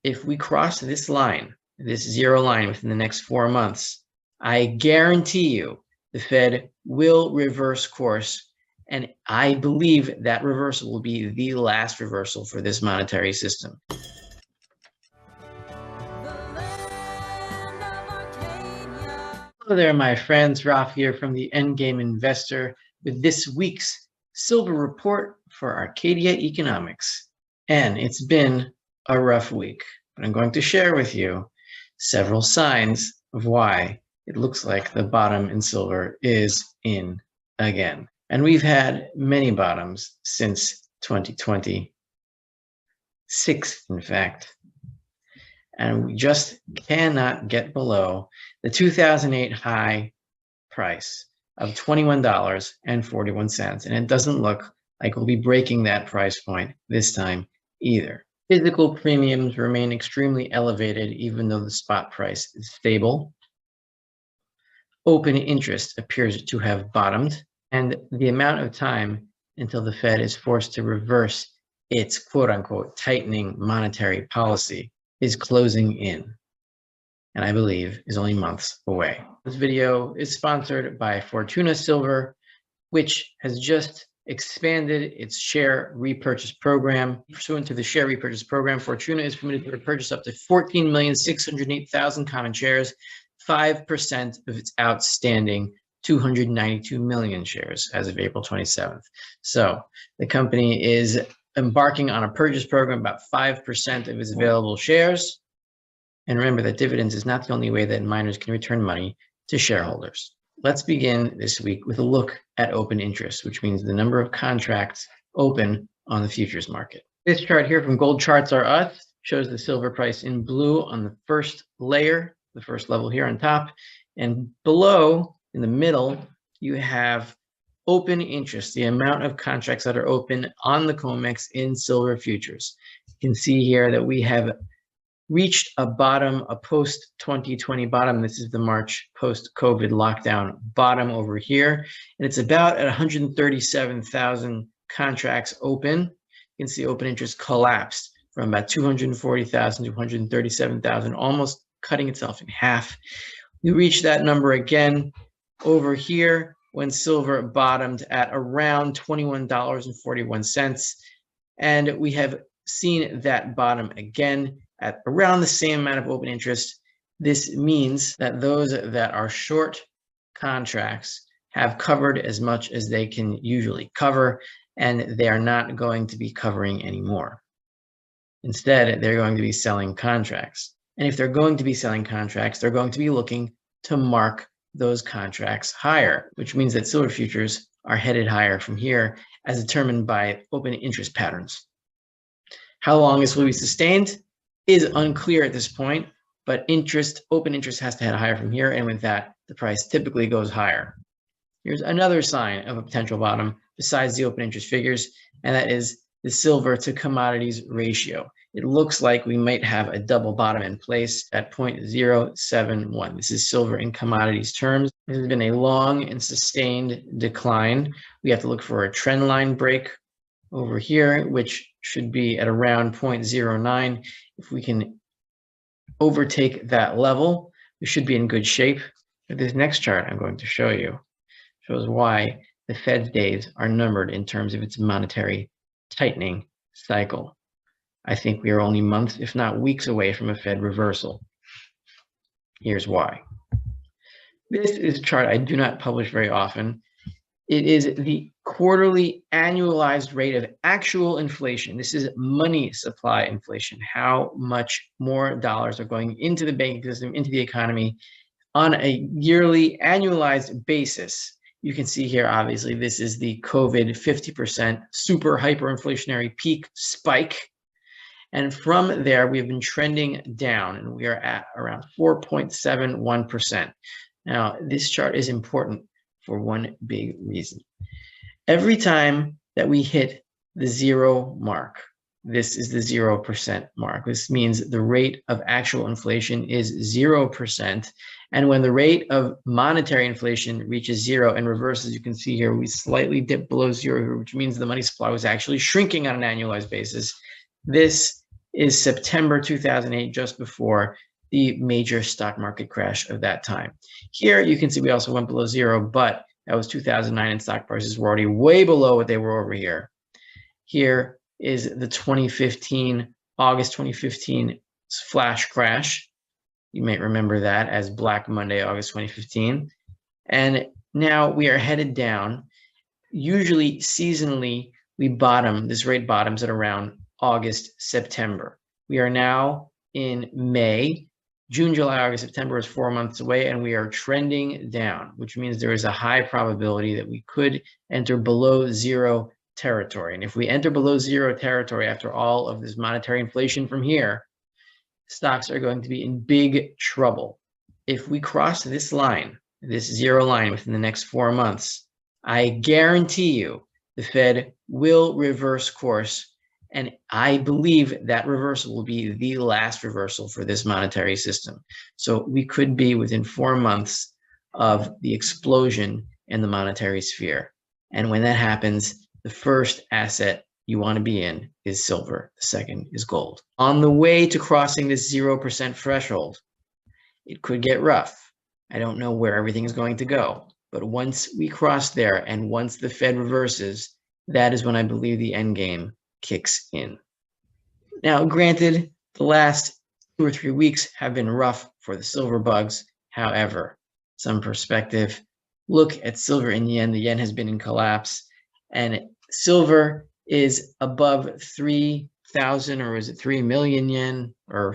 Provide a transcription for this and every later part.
if we cross this line, this zero line within the next 4 months, I guarantee you the Fed will reverse course. And I believe that reversal will be the last reversal for this monetary system. Hello there, my friends. Rafi here from the Endgame Investor with this week's silver report for Arcadia Economics. And it's been a rough week, but I'm going to share with you several signs of why it looks like the bottom in silver is in again. And we've had many bottoms since 2020, 6 in fact. And we just cannot get below the 2008 high price of $21.41. And it doesn't look like we'll be breaking that price point this time either. Physical premiums remain extremely elevated, even though the spot price is stable. Open interest appears to have bottomed, and the amount of time until the Fed is forced to reverse its quote-unquote tightening monetary policy is closing in, and I believe is only months away. This video is sponsored by Fortuna Silver, which has just expanded its share repurchase program. Pursuant to the share repurchase program, Fortuna is permitted to repurchase up to 14,608,000 common shares, 5% of its outstanding 292 million shares as of April 27th. So the company is embarking on a purchase program about 5% of its available shares. And remember that dividends is not the only way that miners can return money to shareholders. Let's begin this week with a look at open interest, which means the number of contracts open on the futures market. This chart here from Gold Charts R Us shows the silver price in blue on the first layer, the first level here on top, and below in the middle, you have open interest, the amount of contracts that are open on the COMEX in silver futures. You can see here that we have reached a bottom, a post-2020 bottom. This is the March post-COVID lockdown bottom over here. And it's about at 137,000 contracts open. You can see open interest collapsed from about 240,000 to 137,000, almost cutting itself in half. We reached that number again over here when silver bottomed at around $21.41. And we have seen that bottom again at around the same amount of open interest. This means that those that are short contracts have covered as much as they can usually cover, and they are not going to be covering anymore. Instead, they're going to be selling contracts. And if they're going to be selling contracts, they're going to be looking to mark those contracts higher, which means that silver futures are headed higher from here as determined by open interest patterns. How long this will be sustained is unclear at this point, but open interest has to head higher from here, and with that, the price typically goes higher. Here's another sign of a potential bottom besides the open interest figures, and that is the silver to commodities ratio. It looks like we might have a double bottom in place at 0.071. This is silver in commodities terms. This has been a long and sustained decline. We have to look for a trend line break over here, which should be at around 0.09. If we can overtake that level, we should be in good shape. But this next chart I'm going to show you shows why the Fed's days are numbered in terms of its monetary tightening cycle. I think we are only months, if not weeks, away from a Fed reversal. Here's why. This is a chart I do not publish very often. It is the quarterly annualized rate of actual inflation. This is money supply inflation, how much more dollars are going into the banking system, into the economy on a yearly annualized basis. You can see here, obviously, this is the COVID 50% super hyperinflationary peak spike. And from there, we've been trending down, and we are at around 4.71%. Now, this chart is important for one big reason. Every time that we hit the 0 mark, this is the 0% mark. This means the rate of actual inflation is 0%. And when the rate of monetary inflation reaches 0 and reverses, you can see here, we slightly dip below 0, which means the money supply was actually shrinking on an annualized basis. This is September 2008, just before the major stock market crash of that time. Here you can see we also went below zero, but that was 2009 and stock prices were already way below what they were over here. Here is the August 2015 flash crash. You might remember that as Black Monday, August 2015. And now we are headed down. Usually seasonally, this rate bottoms at around August, September. We are now in May. June, July, August, September is 4 months away, and we are trending down, which means there is a high probability that we could enter below zero territory. And if we enter below zero territory after all of this monetary inflation from here, stocks are going to be in big trouble. If we cross this line, this zero line within the next 4 months, I guarantee you the Fed will reverse course. And I believe that reversal will be the last reversal for this monetary system. So we could be within 4 months of the explosion in the monetary sphere. And when that happens, the first asset you want to be in is silver. The second is gold. On the way to crossing this 0% threshold, it could get rough. I don't know where everything is going to go. But once we cross there and once the Fed reverses, that is when I believe the end game kicks in. Now, granted, the last 2 or 3 weeks have been rough for the silver bugs. However, some perspective, look at silver and yen. The yen has been in collapse, and silver is above 3,000, or is it 3 million yen, or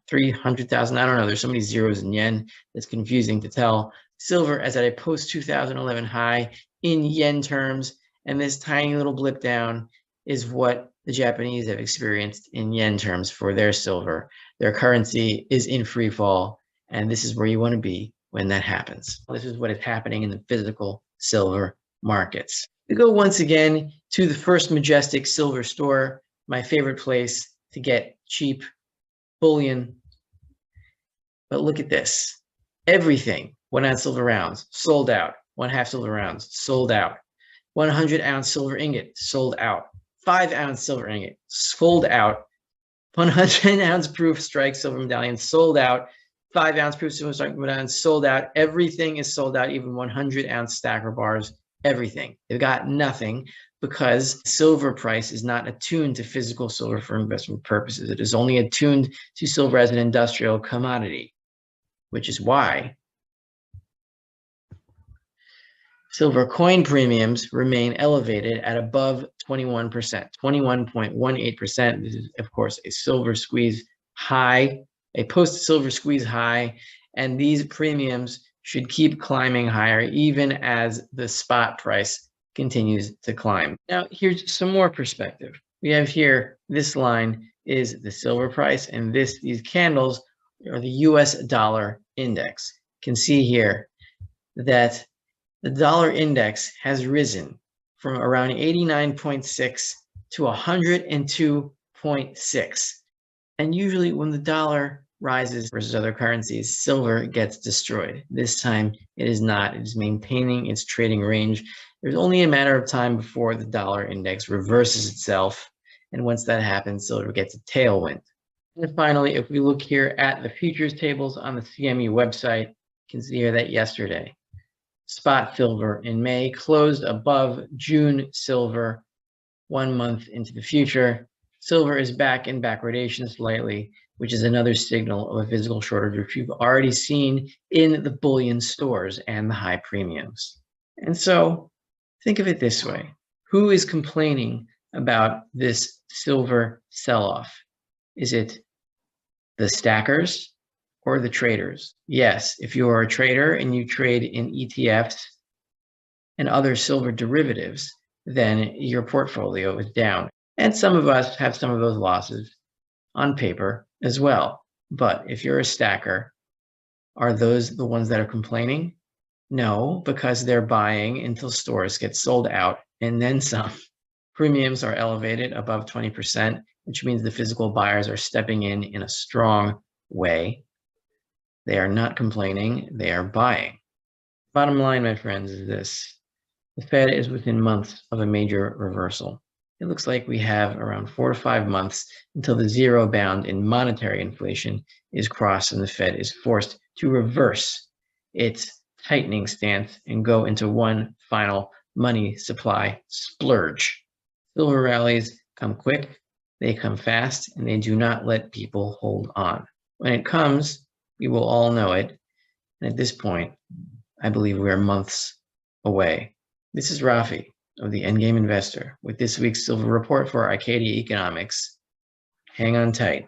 300,000? I don't know. There's so many zeros in yen. It's confusing to tell. Silver is at a post-2011 high in yen terms, and this tiny little blip down is what the Japanese have experienced in yen terms for their silver. Their currency is in free fall, and this is where you want to be when that happens. This is what is happening in the physical silver markets. We go once again to the First Majestic Silver Store, my favorite place to get cheap bullion. But look at this. Everything, 1 ounce silver rounds, sold out. 1/2 silver rounds, sold out. 100-ounce silver ingot, sold out. 5-ounce silver ingot, sold out. 100-ounce proof strike silver medallion, sold out. 5-ounce proof silver strike medallion, sold out. Everything is sold out, even 100-ounce stacker bars, everything. They've got nothing because silver price is not attuned to physical silver for investment purposes. It is only attuned to silver as an industrial commodity, which is why silver coin premiums remain elevated at above 21%, 21.18%. This is, of course, a silver squeeze high, a post-silver squeeze high, and these premiums should keep climbing higher even as the spot price continues to climb. Now, here's some more perspective. We have here, this line is the silver price, and these candles are the US dollar index. You can see here that the dollar index has risen from around 89.6 to 102.6. And usually when the dollar rises versus other currencies, silver gets destroyed. This time it is not. It is maintaining its trading range. There's only a matter of time before the dollar index reverses itself. And once that happens, silver gets a tailwind. And finally, if we look here at the futures tables on the CME website, you can see here that yesterday, spot silver in May closed above June silver 1 month into the future. Silver is back in backwardation slightly, which is another signal of a physical shortage, which you've already seen in the bullion stores and the high premiums. And so think of it this way. Who is complaining about this silver sell-off? Is it the stackers or the traders? Yes, if you are a trader and you trade in ETFs and other silver derivatives, then your portfolio is down. And some of us have some of those losses on paper as well. But if you're a stacker, are those the ones that are complaining? No, because they're buying until stores get sold out and then some. Premiums are elevated above 20%, which means the physical buyers are stepping in a strong way. They are not complaining, they are buying. Bottom line, my friends, is this. The Fed is within months of a major reversal. it looks like we have around 4 to 5 months until the zero bound in monetary inflation is crossed and the Fed is forced to reverse its tightening stance and go into one final money supply splurge. Silver rallies come quick, they come fast, and they do not let people hold on. When it comes, we will all know it. And at this point, I believe we are months away. This is Rafi of the Endgame Investor with this week's Silver Report for Arcadia Economics. Hang on tight.